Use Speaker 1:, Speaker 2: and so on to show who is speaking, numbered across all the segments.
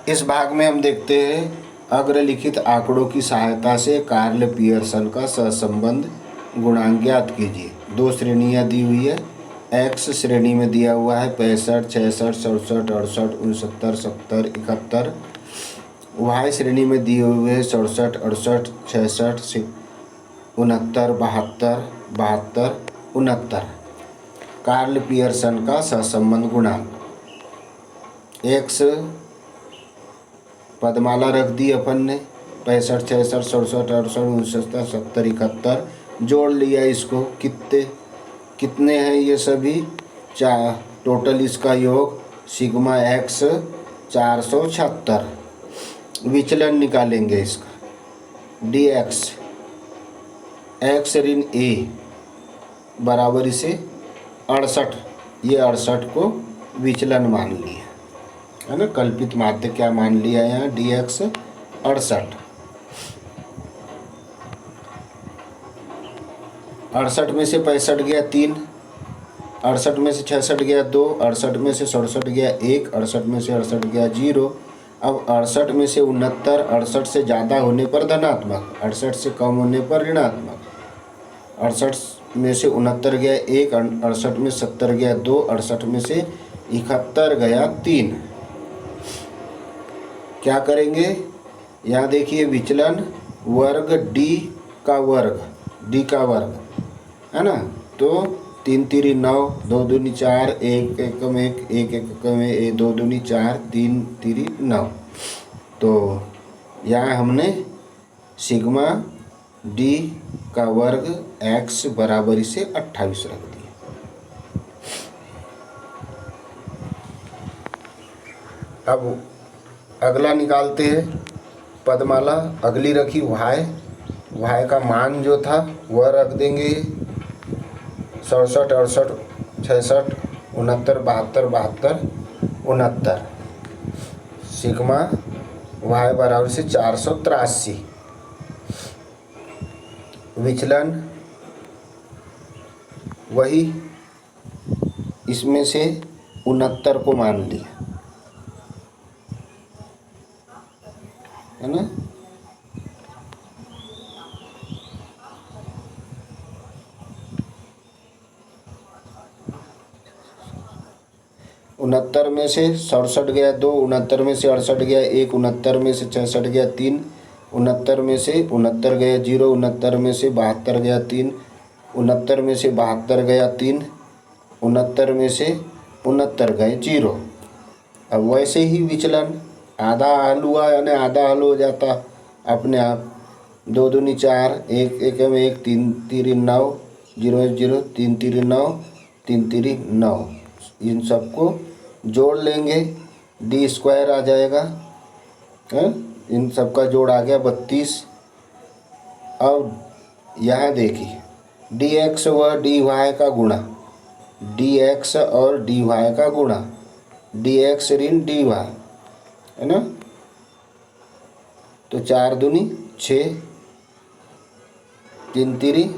Speaker 1: इस भाग में हम देखते हैं अग्रलिखित आंकड़ों की सहायता से कार्ल पियर्सन का सहसंबंध गुणांक ज्ञात कीजिए। दो श्रेणियां दी हुई है। एक्स श्रेणी में दिया हुआ है 65, 66, 67, 68, 69, 70, 71। वाई श्रेणी में दिए हुए हैं 67, 68, 66, 69, 72, 72, 69। कार्ल पियर्सन का सहसंबंध गुणांक। एक्स पदमाला रख दी अपन ने 65, 66, 67, 68, 69, 70, 71। जोड़ लिया इसको। कितने हैं ये सभी? 4। टोटल इसका योग सिग्मा एक्स 476। विचलन निकालेंगे इसका। डी एक्स एक्स ऋण ए बराबर इसे 68। ये 68 को विचलन मान लिया है ना। कल्पित माध्य क्या मान लिया यहाँ? D x 68। 68 में से 65 गया 3, 68 में से 66 गया 2, 68 में से 67 गया 1, 68 में से 68 गया 0। अब 68 में से 69, 68 से ज़्यादा होने पर धनात्मक, 68 से कम होने पर ऋणात्मक। 68 में से 69 गया 1, 68 में 70 गया 2, 68 में से 71 गया 3। क्या करेंगे? यहाँ देखिए विचलन वर्ग डी का वर्ग है ना। तो 3 3 9, 2 दूनी 4, 1 एकम 1, 1 एकम 1, 2 दूनी 4, 3 3 9। तो यहाँ हमने सिग्मा डी का वर्ग एक्स बराबर इसे 28 रख दिया। अब अगला निकालते हैं। पदमाला अगली रखी वाई का मान जो था वह रख देंगे 67, 68, 66, 69, 72, 72, 69। सिग्मा वाई बराबर से 483। विचलन वही इसमें से 69 को मान लिया है ना। उनहत्तर में से 67 गया 2, 69 में से 68 गया 1, 69 में से 66 गया 3, 69 में से 69 गया 0, 69 में से 72 गया 3, 69 में से 72 गया 3, 69 में से 69 गए 0। अब वैसे ही विचलन आधा हल हुआ यानी आधा हल हो जाता अपने आप। 2 दूनी 4, 1 एकम 1, 3 3 9, 0 0, 3 3 9, 3 3 9। इन सबको जोड़ लेंगे, डी स्क्वायर आ जाएगा है। इन सबका जोड़ आ गया 32। अब यहाँ देखिए डी एक्स व डी वाई का गुणा, डी एक्स और डी वाई का गुणा, डी एक्स ऋण डी वाई है ना। तो 4 दूनी 6, 3 3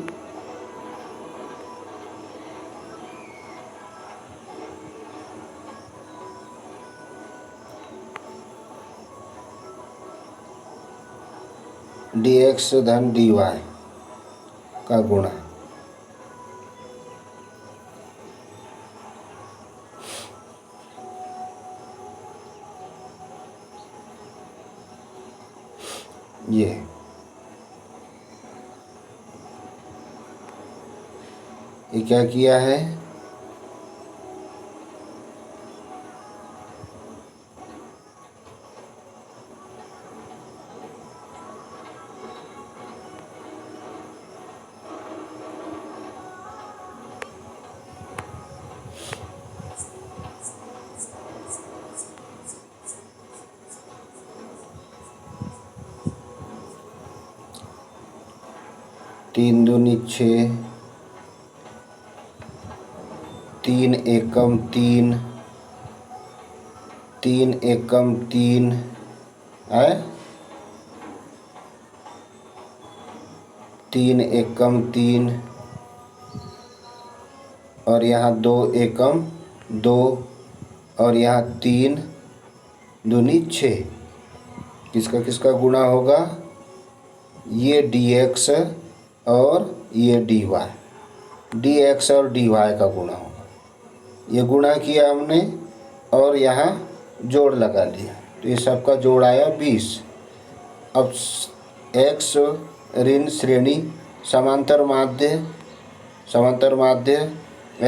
Speaker 1: डी एक्स धन डी वाई का गुणा। ये क्या किया है? तीन दूनी 6, 3 एकम 3, 3 एकम 3 है, 3 एकम 3 और यहाँ 2 एकम 2 और यहाँ 3 दूनी 6। किसका किसका गुणा होगा? ये dx और ये dy, dx और dy का गुणा होगा। ये गुणा किया हमने और यहाँ जोड़ लगा लिया, तो ये सबका जोड़ आया 20। अब x ऋण श्रेणी समांतर माध्य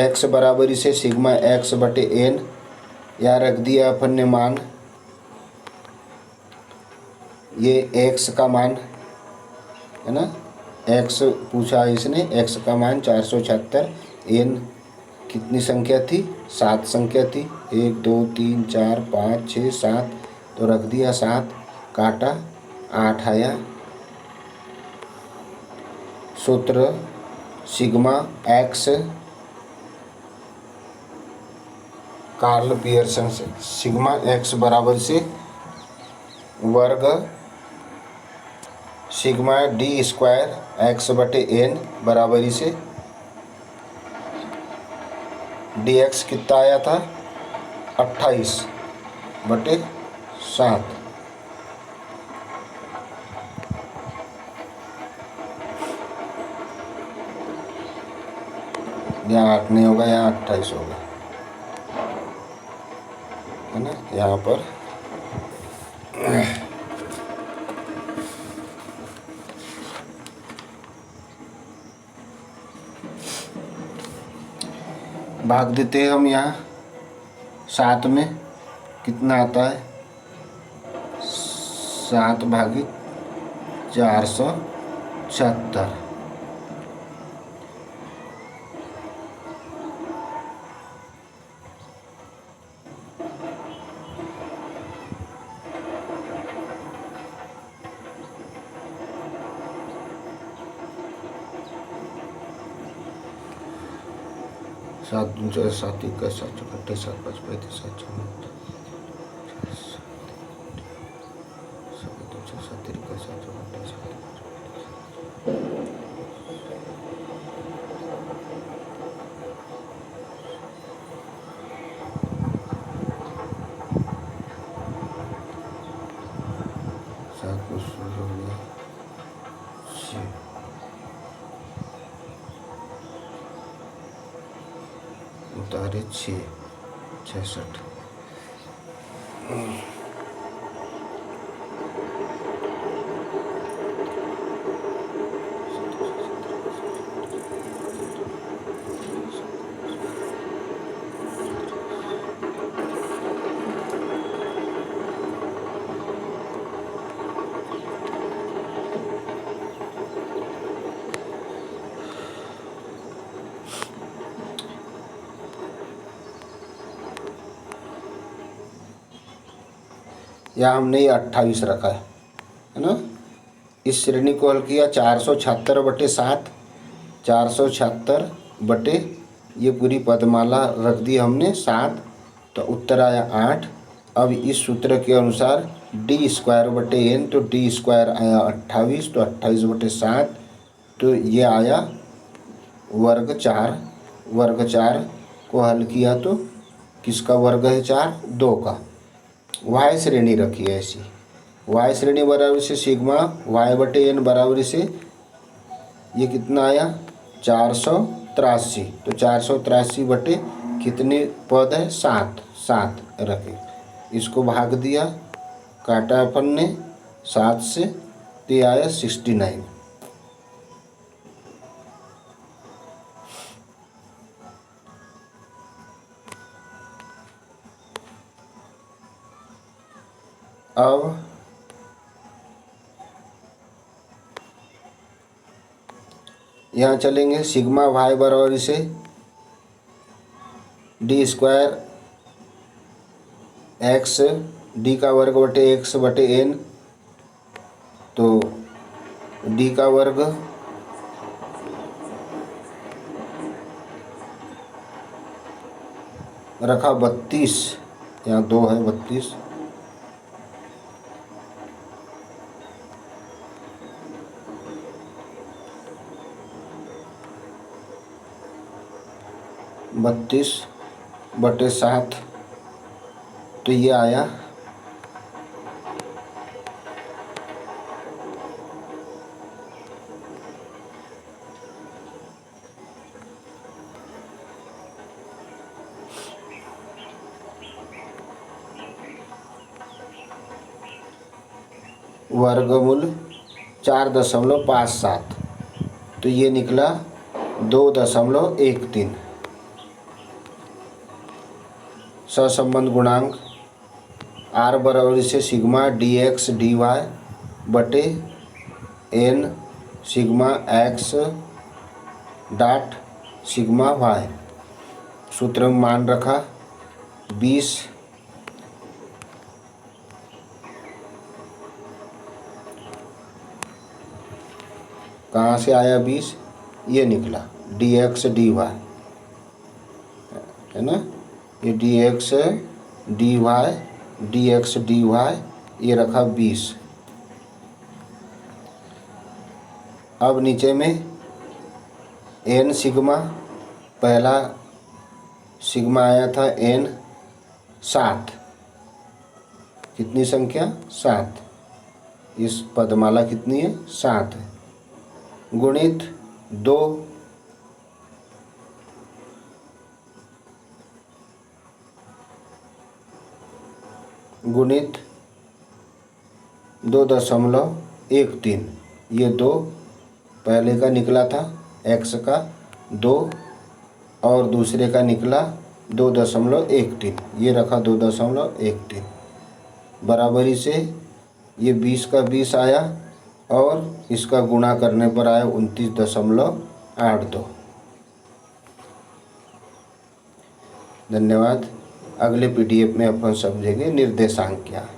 Speaker 1: x बराबर इसे सिग्मा x बटे n, यहाँ रख दिया अपन ने मान, ये x का मान है ना, x पूछा इसने, x का मान 476, n कितनी संख्या थी? 7 संख्या थी, 1 2 3 4 5 6 7, तो रख दिया 7, काटा 8 आया। सूत्र सिग्मा x, कार्ल पियर्सन से, सिग्मा x बराबर से वर्ग सिग्मा डी स्क्वायर x बटे n बराबरी से dx कितना आया था? 28 बटे 7। यहाँ 8 नहीं होगा, यहाँ 28 होगा, है ना। यहाँ पर भाग देते हैं हम, यहाँ 7 में कितना आता है? 7 भागित 476, सात 7 21 7 28 7 5 35 7 उतारे 66। या हमने ये 28 रखा है ना। इस श्रेणी को हल किया 476 बटे 7, 476 बटे ये पूरी पदमाला रख दी हमने 7, तो उत्तर आया 8। अब इस सूत्र के अनुसार डी स्क्वायर बटे n, तो डी स्क्वायर आया 28, तो 28 बटे 7, तो ये आया वर्ग 4। वर्ग 4 को हल किया तो किसका वर्ग है 4? 2 का। y श्रेणी रखी है ऐसी, y श्रेणी बराबर से सिग्मा y बटे n बराबर से ये कितना आया? 483, तो 483 बटे कितने पद है? 7, 7 रखे, इसको भाग दिया, काटा अपन ने 7 से, तो ये आया 69। अब यहाँ चलेंगे, सिग्मा y बराबर से डी स्क्वायर x, डी का वर्ग बटे x बटे n, तो डी का वर्ग रखा 32, यहाँ 2 है 32, बत्तीस बटे 7, तो ये आया वर्गमूल 4.57, तो ये निकला 2.13। सहसंबंध गुणांक r बराबर से sigma D X D Y बटे n sigma x dot sigma y। सूत्र में मान रखा 20, कहाँ से आया 20, ये निकला डी एक्स डी वाई, है ना, ये D X D Y, D X D Y, ये रखा 20। अब नीचे में n सिग्मा, पहला सिग्मा आया था n 7, कितनी संख्या 7, इस पदमाला कितनी है 7 है, गुणित 2 गुणित 2.13, ये 2 पहले का निकला था x का 2 और दूसरे का निकला 2.13, ये रखा 2.13, बराबरी से ये 20 का 20 आया और इसका गुणा करने पर आया 29.82। धन्यवाद। अगले PDF में अपन समझेंगे निर्देशांक क्या है।